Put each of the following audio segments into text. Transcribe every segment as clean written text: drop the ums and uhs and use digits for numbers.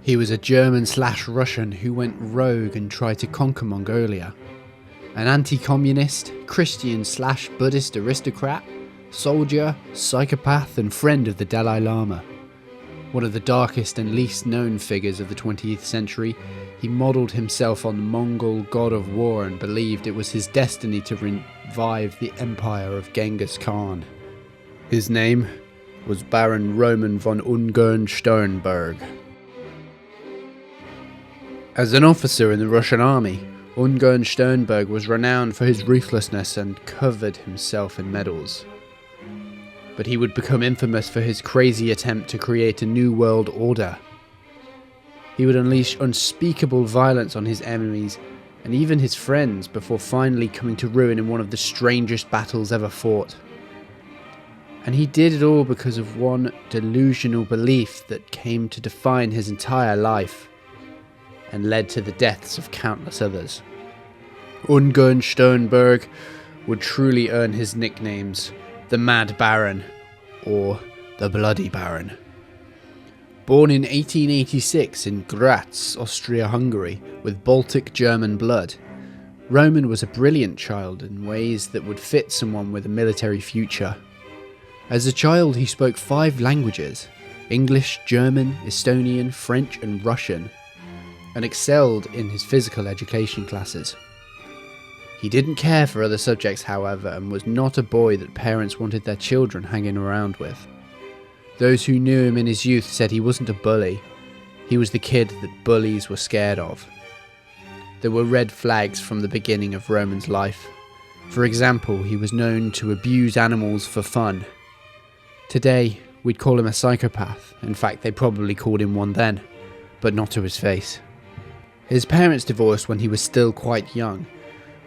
He was a German/Russian who went rogue and tried to conquer Mongolia. An anti-communist, Christian/Buddhist aristocrat, soldier, psychopath and friend of the Dalai Lama. One of the darkest and least known figures of the 20th century, he modelled himself on the Mongol god of war and believed it was his destiny to revive the empire of Genghis Khan. His name was Baron Roman von Ungern-Sternberg. As an officer in the Russian army, Ungern-Sternberg was renowned for his ruthlessness and covered himself in medals. But he would become infamous for his crazy attempt to create a new world order. He would unleash unspeakable violence on his enemies and even his friends before finally coming to ruin in one of the strangest battles ever fought. And he did it all because of one delusional belief that came to define his entire life and led to the deaths of countless others. Ungern-Sternberg would truly earn his nicknames, the Mad Baron or the Bloody Baron. Born in 1886 in Graz, Austria-Hungary, with Baltic German blood, Roman was a brilliant child in ways that would fit someone with a military future. As a child, he spoke 5 languages: English, German, Estonian, French and Russian, and excelled in his physical education classes. He didn't care for other subjects, however, and was not a boy that parents wanted their children hanging around with. Those who knew him in his youth said he wasn't a bully, he was the kid that bullies were scared of. There were red flags from the beginning of Roman's life. For example, he was known to abuse animals for fun. Today, we'd call him a psychopath. In fact, they probably called him one then, but not to his face. His parents divorced when he was still quite young,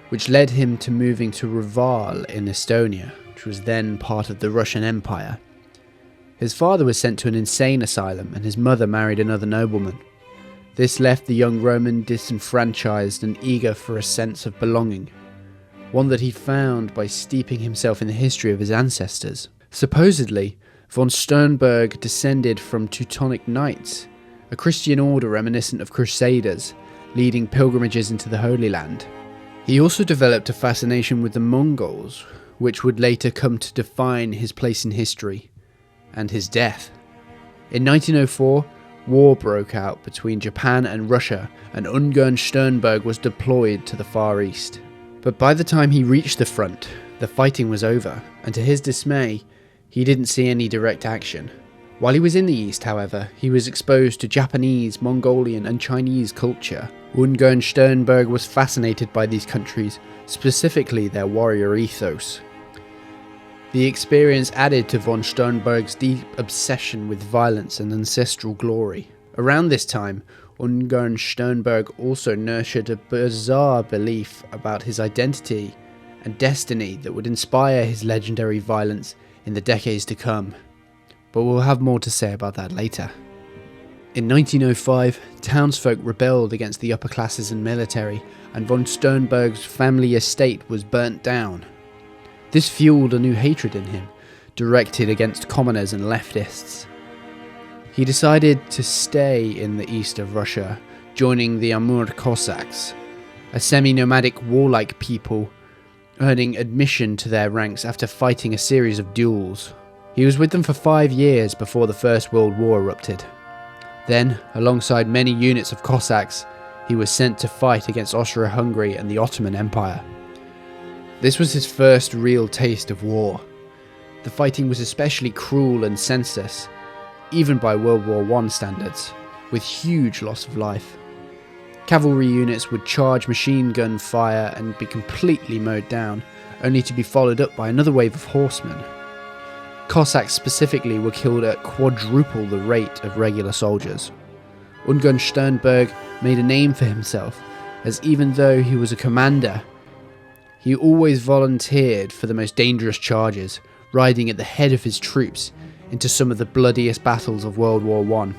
which led him to moving to Reval in Estonia, which was then part of the Russian Empire. His father was sent to an insane asylum and his mother married another nobleman. This left the young Roman disenfranchised and eager for a sense of belonging, one that he found by steeping himself in the history of his ancestors. Supposedly, von Sternberg descended from Teutonic Knights, a Christian order reminiscent of Crusaders, leading pilgrimages into the Holy Land. He also developed a fascination with the Mongols, which would later come to define his place in history, and his death. In 1904, war broke out between Japan and Russia, and Ungern-Sternberg was deployed to the Far East. But by the time he reached the front, the fighting was over, and to his dismay, he didn't see any direct action. While he was in the East, however, he was exposed to Japanese, Mongolian and Chinese culture. Ungern-Sternberg was fascinated by these countries, specifically their warrior ethos. The experience added to von Sternberg's deep obsession with violence and ancestral glory. Around this time, Ungern-Sternberg also nurtured a bizarre belief about his identity and destiny that would inspire his legendary violence in the decades to come. But we'll have more to say about that later. In 1905, townsfolk rebelled against the upper classes and military, and von Sternberg's family estate was burnt down. This fueled a new hatred in him, directed against commoners and leftists. He decided to stay in the east of Russia, joining the Amur Cossacks, a semi-nomadic warlike people, earning admission to their ranks after fighting a series of duels. He was with them for 5 years before the First World War erupted. Then, alongside many units of Cossacks, he was sent to fight against Austria-Hungary and the Ottoman Empire. This was his first real taste of war. The fighting was especially cruel and senseless, even by World War I standards, with huge loss of life. Cavalry units would charge machine gun fire and be completely mowed down, only to be followed up by another wave of horsemen. Cossacks specifically were killed at quadruple the rate of regular soldiers. Ungern-Sternberg made a name for himself, as even though he was a commander, he always volunteered for the most dangerous charges, riding at the head of his troops into some of the bloodiest battles of World War I.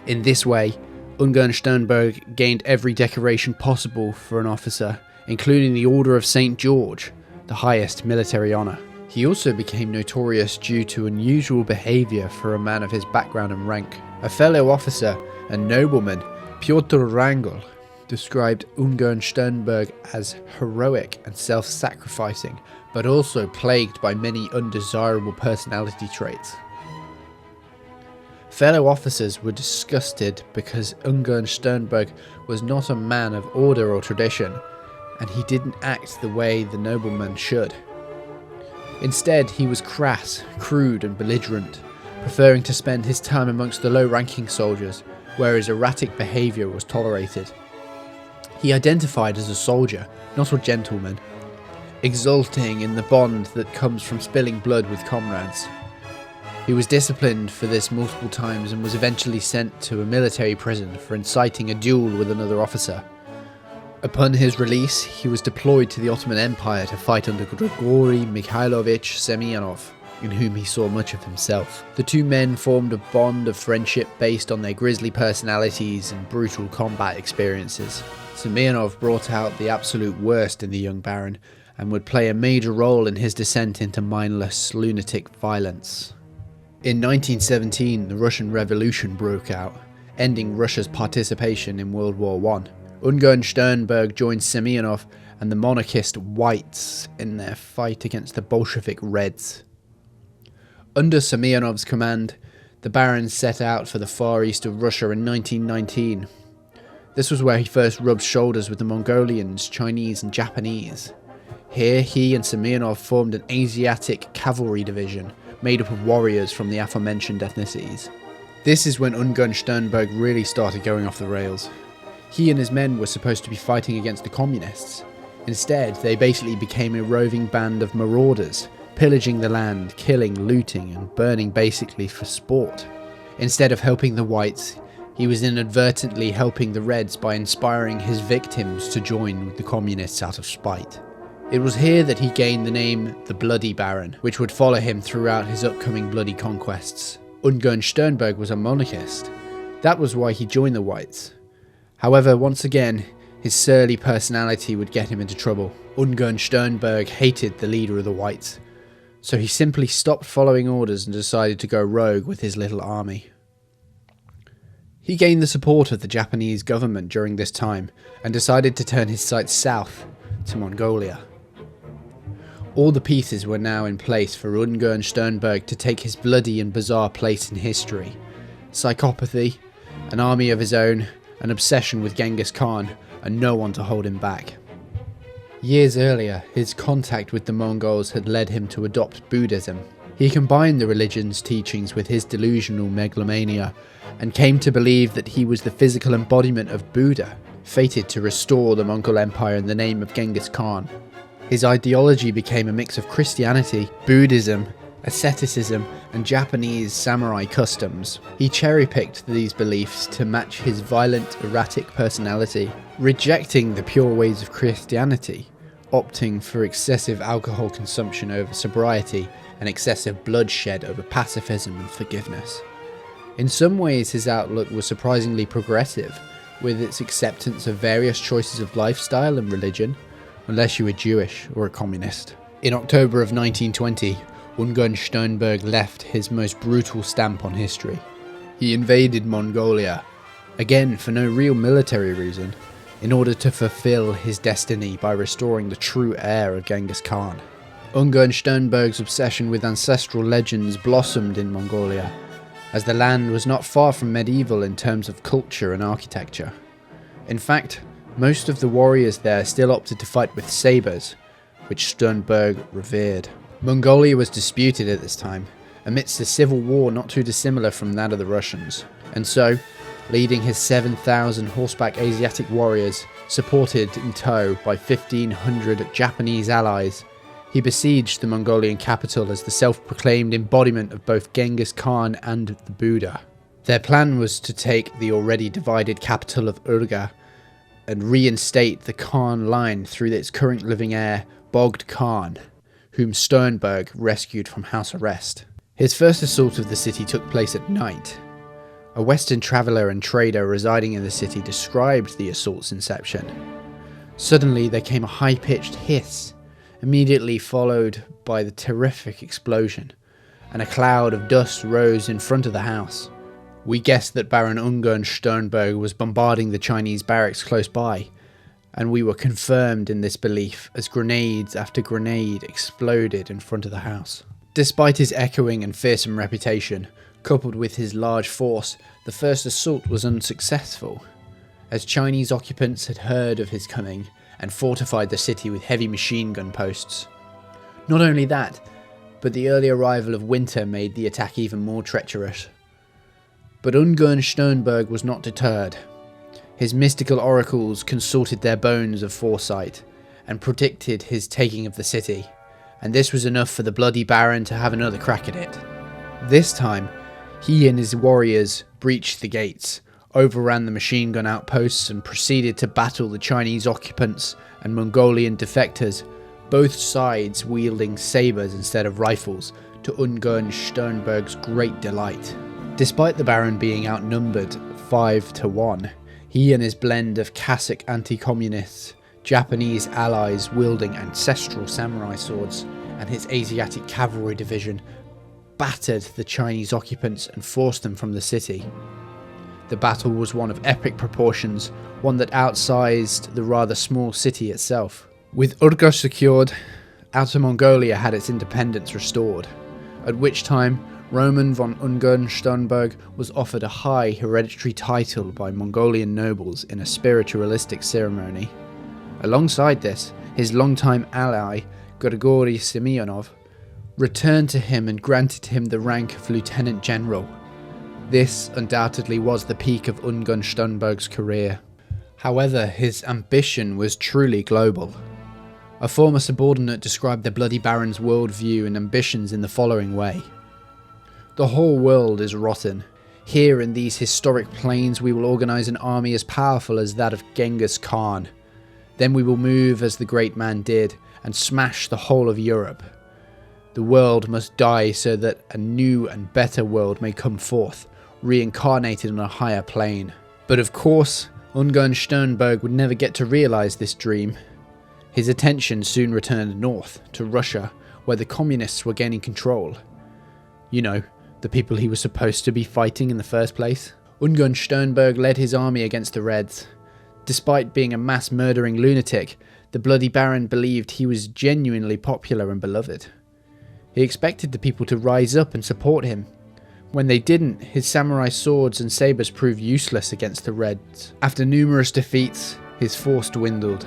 In this way, Ungern-Sternberg gained every decoration possible for an officer, including the Order of St. George, the highest military honour. He also became notorious due to unusual behaviour for a man of his background and rank. A fellow officer A nobleman, Piotr Wrangel, described Ungern-Sternberg as heroic and self-sacrificing, but also plagued by many undesirable personality traits. Fellow officers were disgusted because Ungern-Sternberg was not a man of order or tradition, and he didn't act the way the nobleman should. Instead, he was crass, crude and belligerent, preferring to spend his time amongst the low-ranking soldiers, where his erratic behaviour was tolerated. He identified as a soldier, not a gentleman, exulting in the bond that comes from spilling blood with comrades. He was disciplined for this multiple times and was eventually sent to a military prison for inciting a duel with another officer. Upon his release, he was deployed to the Ottoman Empire to fight under Grigory Mikhailovich Semyonov, in whom he saw much of himself. The two men formed a bond of friendship based on their grisly personalities and brutal combat experiences. Semyonov brought out the absolute worst in the young Baron, and would play a major role in his descent into mindless, lunatic violence. In 1917, the Russian Revolution broke out, ending Russia's participation in World War I. Ungern-Sternberg joined Semyonov and the monarchist Whites in their fight against the Bolshevik Reds. Under Semyonov's command, the Baron set out for the far east of Russia in 1919. This was where he first rubbed shoulders with the Mongolians, Chinese and Japanese. Here, he and Semyonov formed an Asiatic cavalry division, made up of warriors from the aforementioned ethnicities. This is when Ungern-Sternberg really started going off the rails. He and his men were supposed to be fighting against the communists. Instead, they basically became a roving band of marauders, pillaging the land, killing, looting, and burning basically for sport. Instead of helping the Whites, he was inadvertently helping the Reds by inspiring his victims to join with the communists out of spite. It was here that he gained the name the Bloody Baron, which would follow him throughout his upcoming bloody conquests. Ungern-Sternberg was a monarchist. That was why he joined the Whites. However, once again, his surly personality would get him into trouble. Ungern-Sternberg hated the leader of the Whites, so he simply stopped following orders and decided to go rogue with his little army. He gained the support of the Japanese government during this time and decided to turn his sights south to Mongolia. All the pieces were now in place for Ungern-Sternberg to take his bloody and bizarre place in history. Psychopathy, an army of his own, an obsession with Genghis Khan, and no one to hold him back. Years earlier, his contact with the Mongols had led him to adopt Buddhism. He combined the religion's teachings with his delusional megalomania, and came to believe that he was the physical embodiment of Buddha, fated to restore the Mongol Empire in the name of Genghis Khan. His ideology became a mix of Christianity, Buddhism, asceticism, and Japanese samurai customs. He cherry-picked these beliefs to match his violent, erratic personality, rejecting the pure ways of Christianity, opting for excessive alcohol consumption over sobriety, and excessive bloodshed over pacifism and forgiveness. In some ways, his outlook was surprisingly progressive, with its acceptance of various choices of lifestyle and religion, unless you were Jewish or a communist. In October of 1920, Ungern-Sternberg left his most brutal stamp on history. He invaded Mongolia, again for no real military reason, in order to fulfill his destiny by restoring the true heir of Genghis Khan. Ungern-Sternberg's obsession with ancestral legends blossomed in Mongolia, as the land was not far from medieval in terms of culture and architecture. In fact, most of the warriors there still opted to fight with sabers, which Sternberg revered. Mongolia was disputed at this time, amidst a civil war not too dissimilar from that of the Russians, and so, leading his 7,000 horseback Asiatic warriors, supported in tow by 1,500 Japanese allies, he besieged the Mongolian capital as the self-proclaimed embodiment of both Genghis Khan and the Buddha. Their plan was to take the already divided capital of Urga and reinstate the Khan line through its current living heir, Bogd Khan, whom Sternberg rescued from house arrest. His first assault of the city took place at night. A Western traveller and trader residing in the city described the assault's inception. Suddenly there came a high-pitched hiss, immediately followed by the terrific explosion, and a cloud of dust rose in front of the house. We guessed that Baron Ungern-Sternberg was bombarding the Chinese barracks close by, and we were confirmed in this belief as grenades after grenade exploded in front of the house. Despite his echoing and fearsome reputation, coupled with his large force, the first assault was unsuccessful, as Chinese occupants had heard of his coming and fortified the city with heavy machine gun posts. Not only that, but the early arrival of winter made the attack even more treacherous. But Ungern-Sternberg was not deterred. His mystical oracles consulted their bones of foresight and predicted his taking of the city, and this was enough for the bloody Baron to have another crack at it. This time, he and his warriors breached the gates, overran the machine gun outposts, and proceeded to battle the Chinese occupants and Mongolian defectors, both sides wielding sabres instead of rifles, to Ungern-Sternberg's great delight. Despite the Baron being outnumbered 5-1, he and his blend of Cossack anti-communists, Japanese allies wielding ancestral samurai swords, and his Asiatic cavalry division battered the Chinese occupants and forced them from the city. The battle was one of epic proportions, one that outsized the rather small city itself. With Urga secured, Outer Mongolia had its independence restored, at which time Roman von Ungern-Sternberg was offered a high hereditary title by Mongolian nobles in a spiritualistic ceremony. Alongside this, his longtime ally, Grigory Semyonov, returned to him and granted him the rank of lieutenant general. This undoubtedly was the peak of Ungern-Sternberg's career. However, his ambition was truly global. A former subordinate described the Bloody Baron's worldview and ambitions in the following way. The whole world is rotten. Here in these historic plains we will organise an army as powerful as that of Genghis Khan. Then we will move as the great man did and smash the whole of Europe. The world must die so that a new and better world may come forth, reincarnated on a higher plane. But of course, Ungern-Sternberg would never get to realise this dream. His attention soon returned north, to Russia, where the communists were gaining control. You know, the people he was supposed to be fighting in the first place. Ungern-Sternberg led his army against the Reds. Despite being a mass-murdering lunatic, the Bloody Baron believed he was genuinely popular and beloved. He expected the people to rise up and support him. When they didn't, his samurai swords and sabres proved useless against the Reds. After numerous defeats, his force dwindled,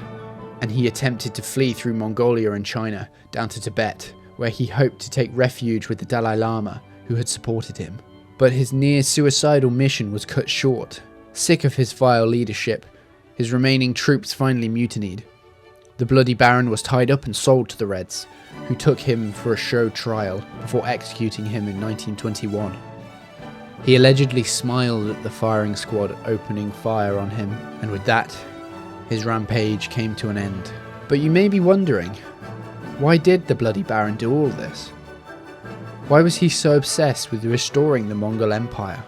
and he attempted to flee through Mongolia and China, down to Tibet, where he hoped to take refuge with the Dalai Lama, who had supported him. But his near-suicidal mission was cut short. Sick of his vile leadership, his remaining troops finally mutinied. The Bloody Baron was tied up and sold to the Reds, who took him for a show trial before executing him in 1921. He allegedly smiled at the firing squad opening fire on him, and with that, his rampage came to an end. But you may be wondering, why did the Bloody Baron do all this? Why was he so obsessed with restoring the Mongol Empire?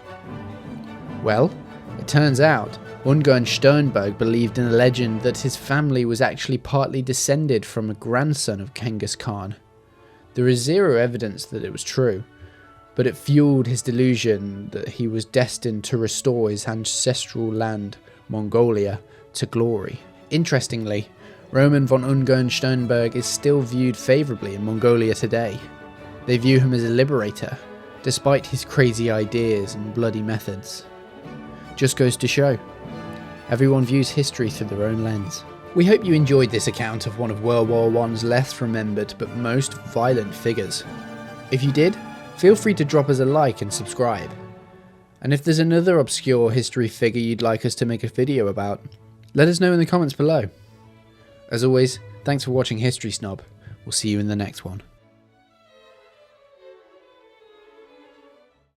Well, it turns out Ungern-Sternberg believed in a legend that his family was actually partly descended from a grandson of Genghis Khan. There is zero evidence that it was true, but it fueled his delusion that he was destined to restore his ancestral land, Mongolia, to glory. Interestingly, Roman von Ungern-Sternberg is still viewed favourably in Mongolia today. They view him as a liberator, despite his crazy ideas and bloody methods. Just goes to show, everyone views history through their own lens. We hope you enjoyed this account of one of World War I's less remembered but most violent figures. If you did, feel free to drop us a like and subscribe. And if there's another obscure history figure you'd like us to make a video about, let us know in the comments below. As always, thanks for watching History Snob. We'll see you in the next one.